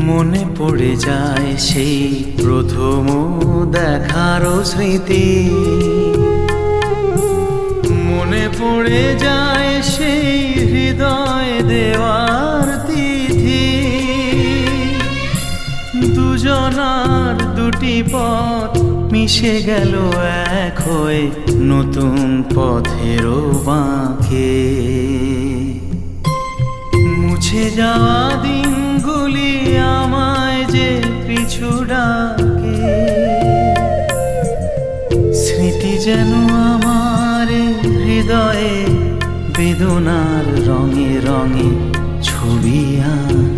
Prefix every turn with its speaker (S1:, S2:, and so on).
S1: মনে পড়ে যায় সেই প্রথম দেখারও স্মৃতি, মনে পড়ে যায় সেই হৃদয় দেওয়ার তিথি। দুজনার দুটি পথ মিশে গেল এক হয়ে নতুন পথেরও বাঁকে। মুছে যাওয়া দিনগুলি আমায় যে পিছু ডাকে, স্মৃতি যেন আমার হৃদয়ে বেদনার রঙে রঙে ছবি আঁকে।